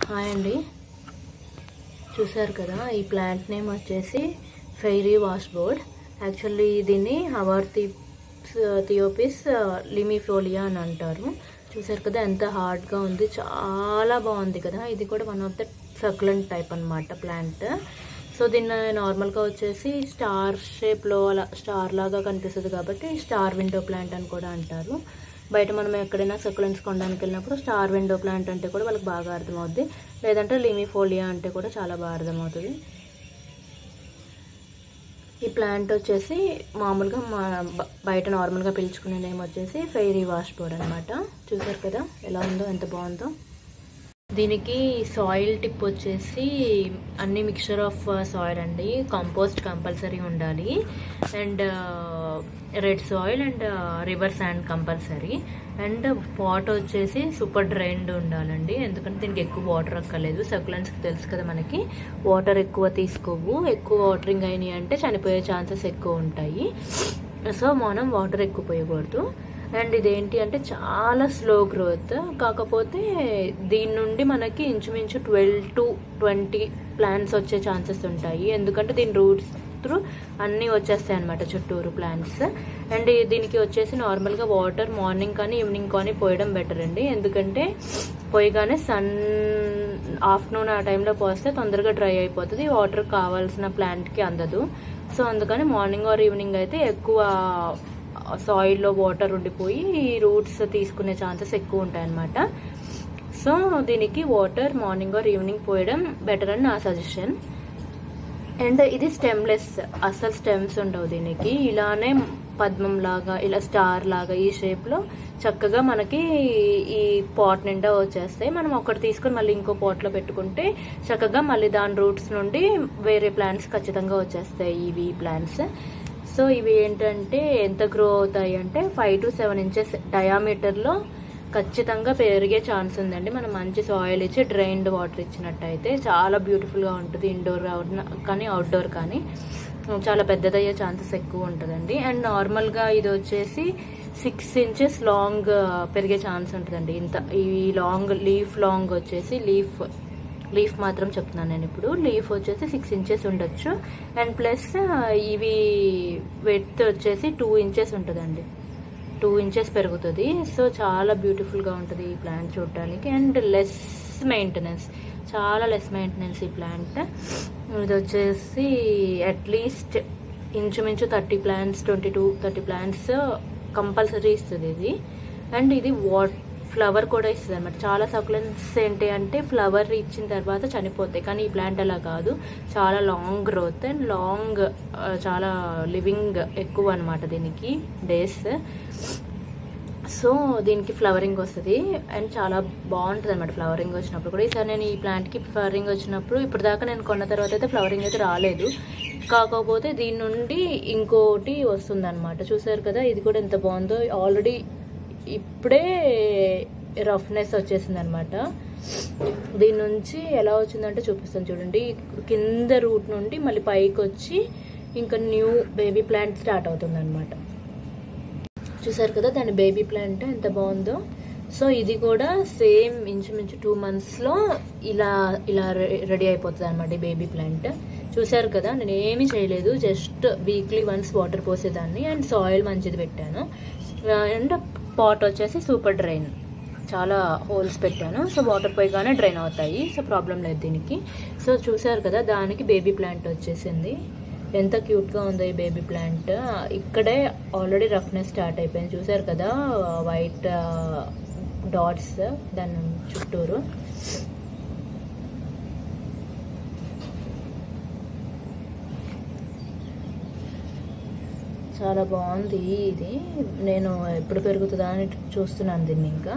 Hi అండి, చూసారు కదా ఈ ప్లాంట్ నేమ్ వచ్చేసి ఫెయిరీ వాష్ బోర్డ్. యాక్చువల్లీ దీన్ని థియోపిస్ లిమిఫోలియా అని అంటారు. చూసారు కదా ఎంత హార్డ్గా ఉంది, చాలా బాగుంది కదా. ఇది కూడా one of the succulent type అనమాట ప్లాంట్. సో దీన్ని నార్మల్గా వచ్చేసి స్టార్ షేప్లో అలా స్టార్ లాగా కనిపిస్తుంది కాబట్టి స్టార్ విండో ప్లాంట్ అని కూడా అంటారు. బయట మనం ఎక్కడైనా సక్యులెంట్స్ కొనడానికి వెళ్ళినప్పుడు స్టార్ విండో ప్లాంట్ అంటే కూడా వాళ్ళకి బాగా అర్థమవుద్ది, లేదంటే లిమిఫోలియా అంటే కూడా చాలా బాగా అర్థమవుతుంది. ఈ ప్లాంట్ వచ్చేసి మామూలుగా బయట నార్మల్గా పిలుచుకునే నేమ్ వచ్చేసి ఫెయిరీ వాష్ బోర్డ్ అనమాట. చూసారు కదా ఎలా ఉందో, ఎంత బాగుందో. దీనికి సాయిల్ టిప్ వచ్చేసి అన్ని మిక్చర్ ఆఫ్ సాయిల్ అండి. కంపోస్ట్ కంపల్సరీ ఉండాలి, and red soil and river sand compulsory, and pot వచ్చేసి సూపర్ డ్రైన్డ్ ఉండాలండి. ఎందుకంటే దీనికి ఎక్కువ వాటర్ అక్కర్లేదు. సక్యులెంట్స్కి తెలుసు కదా మనకి వాటర్ ఎక్కువ తీసుకోవు. ఎక్కువ వాటరింగ్ అయినాయి అంటే చనిపోయే ఛాన్సెస్ ఎక్కువ ఉంటాయి. సో మనం వాటర్ ఎక్కువ పోయకూడదు. అండ్ ఇదేంటి అంటే చాలా స్లో గ్రోత్, కాకపోతే దీని నుండి మనకి ఇంచుమించు 12 to 20 ప్లాంట్స్ వచ్చే ఛాన్సెస్ ఉంటాయి. ఎందుకంటే దీని రూట్స్ త్రూ అన్నీ వచ్చేస్తాయి అనమాట చుట్టూరు ప్లాంట్స్. అండ్ దీనికి వచ్చేసి నార్మల్గా వాటర్ మార్నింగ్ కానీ ఈవినింగ్ కానీ పోయడం బెటర్ అండి. ఎందుకంటే పోయగానే ఆఫ్టర్నూన్ ఆ టైంలో పోస్తే తొందరగా డ్రై అయిపోతుంది, వాటర్ కావాల్సిన ప్లాంట్కి అందదు. సో అందుకని మార్నింగ్ ఆర్ ఈవినింగ్ అయితే ఎక్కువ సాయిల్లో వాటర్ ఉండిపోయి రూట్స్ తీసుకునే ఛాన్సెస్ ఎక్కువ ఉంటాయన్నమాట. సో దీనికి వాటర్ మార్నింగ్ ఆర్ ఈవినింగ్ పోయడం బెటర్ అని నా సజెషన్. అండ్ ఇది స్టెమ్లెస్, అస్సలు స్టెమ్స్ ఉండవు దీనికి. ఇలానే పద్మం లాగా, ఇలా స్టార్ లాగా ఈ షేప్లో చక్కగా మనకి ఈ పాట్ నిండా వచ్చేస్తాయి. మనం ఒకటి తీసుకొని మళ్ళీ ఇంకో పాట్లో పెట్టుకుంటే చక్కగా మళ్ళీ దాని రూట్స్ నుండి వేరే ప్లాంట్స్ ఖచ్చితంగా వచ్చేస్తాయి ఇవి ప్లాంట్స్. సో ఇవి ఏంటంటే ఎంత గ్రో అవుతాయి అంటే 5 to 7 inches డయామీటర్లో ఖచ్చితంగా పెరిగే ఛాన్స్ ఉందండి. మనం మంచి సాయిల్ ఇచ్చి డ్రైన్డ్ వాటర్ ఇచ్చినట్టయితే చాలా బ్యూటిఫుల్గా ఉంటుంది. ఇండోర్ కానీ అవుట్డోర్ కానీ చాలా పెద్దదయ్యే ఛాన్సెస్ ఎక్కువ ఉంటుందండి. అండ్ నార్మల్గా ఇది వచ్చేసి 6 inches లాంగ్ పెరిగే ఛాన్స్ ఉంటుందండి. ఇంత ఈ లాంగ్ లాంగ్ వచ్చేసి లీఫ్ మాత్రం చెప్తున్నాను నేను ఇప్పుడు. లీఫ్ వచ్చేసి 6 inches ఉండొచ్చు. అండ్ ప్లస్ ఇవి వెడ్త్ వచ్చేసి 2 inches ఉంటుందండి. 2 inches పెరుగుతుంది. సో చాలా బ్యూటిఫుల్గా ఉంటుంది ఈ ప్లాంట్ చూడటానికి. అండ్ లెస్ మెయింటెనెన్స్, చాలా లెస్ మెయింటెనెన్స్ ఈ ప్లాంట్. ఇది వచ్చేసి అట్లీస్ట్ ఇంచుమించు 30 plants 20 to 30 plants కంపల్సరీ ఇస్తుంది ఇది. అండ్ ఇది ఫ్లవర్ కూడా ఇస్తుంది అనమాట. చాలా సక్యులెంట్స్ ఏంటి అంటే ఫ్లవర్ ఇచ్చిన తర్వాత చనిపోతాయి, కానీ ఈ ప్లాంట్ అలా కాదు. చాలా లాంగ్ గ్రోత్ అండ్ చాలా లివింగ్ ఎక్కువ అనమాట దీనికి డేస్. సో దీనికి ఫ్లవరింగ్ వస్తుంది అండ్ చాలా బాగుంటుంది అనమాట ఫ్లవరింగ్ వచ్చినప్పుడు కూడా. ఈసారి నేను ఈ ప్లాంట్కి ఫ్లవరింగ్ వచ్చినప్పుడు ఇప్పటిదాకా నేను కొన్న తర్వాత అయితే ఫ్లవరింగ్ అయితే రాలేదు, కాకపోతే దీని నుండి ఇంకోటి వస్తుంది అనమాట. చూసారు కదా ఇది కూడా ఎంత బాగుందో. ఆల్రెడీ ఇప్పుడే రఫ్నెస్ వచ్చేసింది అనమాట. దీని నుంచి ఎలా వచ్చిందంటే చూపిస్తాను చూడండి. కింద రూట్ నుండి మళ్ళీ పైకి వచ్చి ఇంకా న్యూ బేబీ ప్లాంట్ స్టార్ట్ అవుతుంది అనమాట. చూసారు కదా దాని బేబీ ప్లాంట్ ఎంత బాగుందో. సో ఇది కూడా సేమ్ ఇంచుమించు 2 monthsలో ఇలా రెడీ అయిపోతుంది అనమాట ఈ బేబీ ప్లాంట్. చూసారు కదా నేను ఏమీ చేయలేదు, జస్ట్ వీక్లీ వన్స్ వాటర్ పోసేదాన్ని అండ్ సాయిల్ మంచిది పెట్టాను. అండ్ పాట్ వచ్చేసి సూపర్ డ్రైన్, చాలా హోల్స్ పెట్టాను. సో వాటర్ పోయిగానే డ్రైన్ అవుతాయి, సో ప్రాబ్లం లేదు దీనికి. సో చూసారు కదా దానికి బేబీ ప్లాంట్ వచ్చేసింది. ఎంత క్యూట్గా ఉందో ఈ బేబీ ప్లాంట్. ఇక్కడే ఆల్రెడీ రఫ్నెస్ స్టార్ట్ అయిపోయింది. చూసారు కదా వైట్ డాట్స్ దాని చుట్టూరు. చాలా బాగుంది ఇది. నేను ఎప్పుడు పెరుగుతుందా అని చూస్తున్నాను దీన్ని. ఇంకా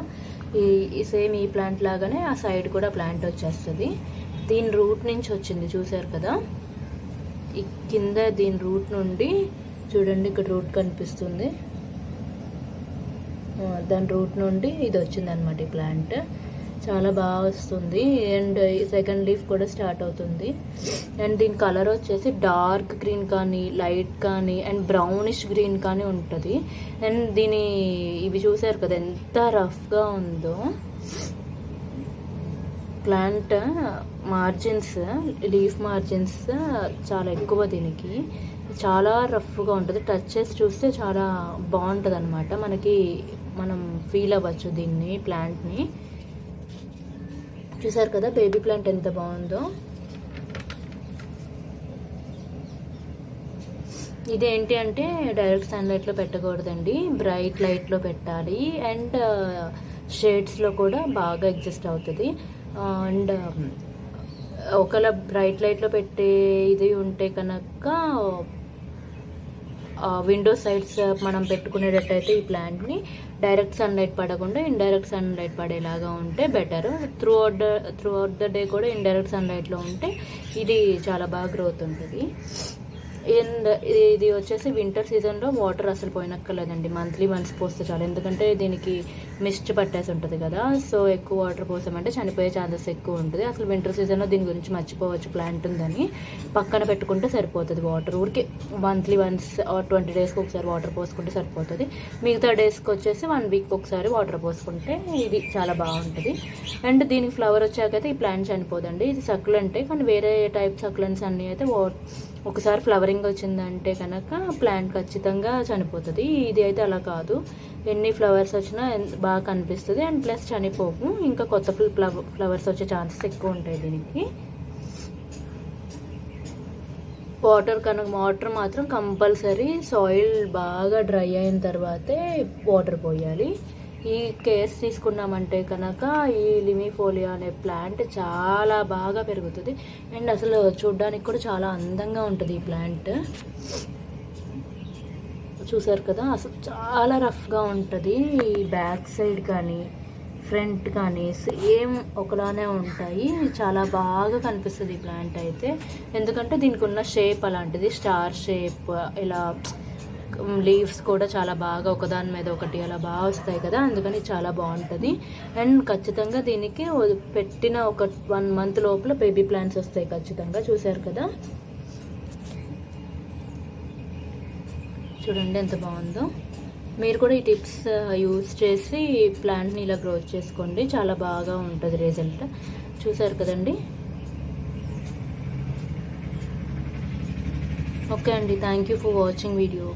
ఈ సేమ్ ఈ ప్లాంట్ లాగానే ఆ సైడ్ కూడా ప్లాంట్ వచ్చేస్తుంది. దీని రూట్ నుంచి వచ్చింది చూసారు కదా. ఈ కింద దీని రూట్ నుండి చూడండి, ఇక్కడ రూట్ కనిపిస్తుంది. దాని రూట్ నుండి ఇది వచ్చింది అనమాట ఈ ప్లాంట్. చాలా బాగా వస్తుంది. అండ్ సెకండ్ లీఫ్ కూడా స్టార్ట్ అవుతుంది. అండ్ దీని కలర్ వచ్చేసి డార్క్ గ్రీన్ కానీ లైట్ కానీ అండ్ బ్రౌనిష్ గ్రీన్ కానీ ఉంటుంది. అండ్ ఇవి చూసారు కదా ఎంత రఫ్గా ఉందో. ప్లాంట్ మార్జిన్స్, లీఫ్ మార్జిన్స్ చాలా ఎక్కువ దీనికి. చాలా రఫ్గా ఉంటుంది. టచ్ చేసి చూస్తే చాలా బాగుంటుంది అనమాట. మనం ఫీల్ అవ్వచ్చు దీన్ని, ప్లాంట్ని. చూసారు కదా బేబీ ప్లాంట్ ఎంత బాగుందో. ఇదేంటి అంటే డైరెక్ట్ సన్లైట్లో పెట్టకూడదండి, బ్రైట్ లైట్లో పెట్టాలి. అండ్ షేడ్స్లో కూడా బాగా ఎగ్జిస్ట్ అవుతుంది. అండ్ ఒకవేళ బ్రైట్ లైట్లో పెట్టే ఇది ఉంటే కనుక విండో సైడ్స్ మనం పెట్టుకునేటట్టయితే ఈ ప్లాంట్ని డైరెక్ట్ సన్లైట్ పడకుండా ఇండైరెక్ట్ సన్లైట్ పడేలాగా ఉంటే better. Through out the day కూడా ఇండైరెక్ట్ సన్లైట్లో ఉంటే ఇది చాలా బాగా గ్రోత్ ఉంటుంది. అండ్ ఇది వచ్చేసి వింటర్ సీజన్లో వాటర్ అసలు పోయినక్కర్లేదండి, మంత్లీ వన్స్ పోస్తే చాలు. ఎందుకంటే దీనికి మిస్ట్ పట్టేసి ఉంటుంది కదా, సో ఎక్కువ వాటర్ పోసామంటే చనిపోయే ఛాన్సెస్ ఎక్కువ ఉంటుంది. అసలు వింటర్ సీజన్లో దీని గురించి మర్చిపోవచ్చు, ప్లాంట్ ఉందని. పక్కన పెట్టుకుంటే సరిపోతుంది వాటర్. ఊరికి మంత్లీ వన్స్ ఆర్ 20 డేస్కి ఒకసారి వాటర్ పోసుకుంటే సరిపోతుంది. మిగతా డేస్కి వచ్చేసి 1 వీక్ ఒకసారి వాటర్ పోసుకుంటే ఇది చాలా బాగుంటుంది. అండ్ దీనికి ఫ్లవర్ వచ్చాకైతే ఈ ప్లాంట్ చనిపోదండి. ఇది సక్యులెంటే, కానీ వేరే టైప్ సక్యులెంట్స్ అన్నీ అయితే ఒకసారి ఫ్లవరింగ్ వచ్చిందంటే కనుక ప్లాంట్ ఖచ్చితంగా చనిపోతుంది. ఇది అయితే అలా కాదు, ఎన్ని ఫ్లవర్స్ వచ్చినా బాగా కనిపిస్తుంది. అండ్ ప్లస్ చనిపోకు, ఇంకా కొత్త ఫ్లవర్స్ వచ్చే ఛాన్సెస్ ఎక్కువ ఉంటాయి దీనికి. వాటర్ మాత్రం కంపల్సరీ సాయిల్ బాగా డ్రై అయిన తర్వాతే వాటర్ పోయాలి. ఈ కేర్స్ తీసుకున్నామంటే కనుక ఈ లిమిఫోలియా అనే ప్లాంట్ చాలా బాగా పెరుగుతుంది. అండ్ అసలు చూడ్డానికి కూడా చాలా అందంగా ఉంటుంది ఈ ప్లాంట్. చూసారు కదా, అసలు చాలా రఫ్గా ఉంటుంది. బ్యాక్ సైడ్ కానీ ఫ్రంట్ కానీ సేమ్ ఒకలానే ఉంటాయి. చాలా బాగా కనిపిస్తుంది ఈ ప్లాంట్ అయితే. ఎందుకంటే దీనికి ఉన్న షేప్ అలాంటిది, స్టార్ షేప్. ఇలా లీవ్స్ కూడా చాలా బాగా ఒకదాని మీద ఒకటి అలా బాగా వస్తాయి కదా, అందుకని చాలా బాగుంటుంది. అండ్ ఖచ్చితంగా దీనికి పెట్టిన ఒక 1 మంత్ లోపల బేబీ ప్లాంట్స్ వస్తాయి ఖచ్చితంగా. చూసారు కదా, చూడండి ఎంత బాగుందో. మీరు కూడా ఈ టిప్స్ యూజ్ చేసి ప్లాంట్ని ఇలా గ్రోత్ చేసుకోండి, చాలా బాగా ఉంటుంది రిజల్ట్. చూసారు కదండి. ఓకే అండి, thank you for watching video.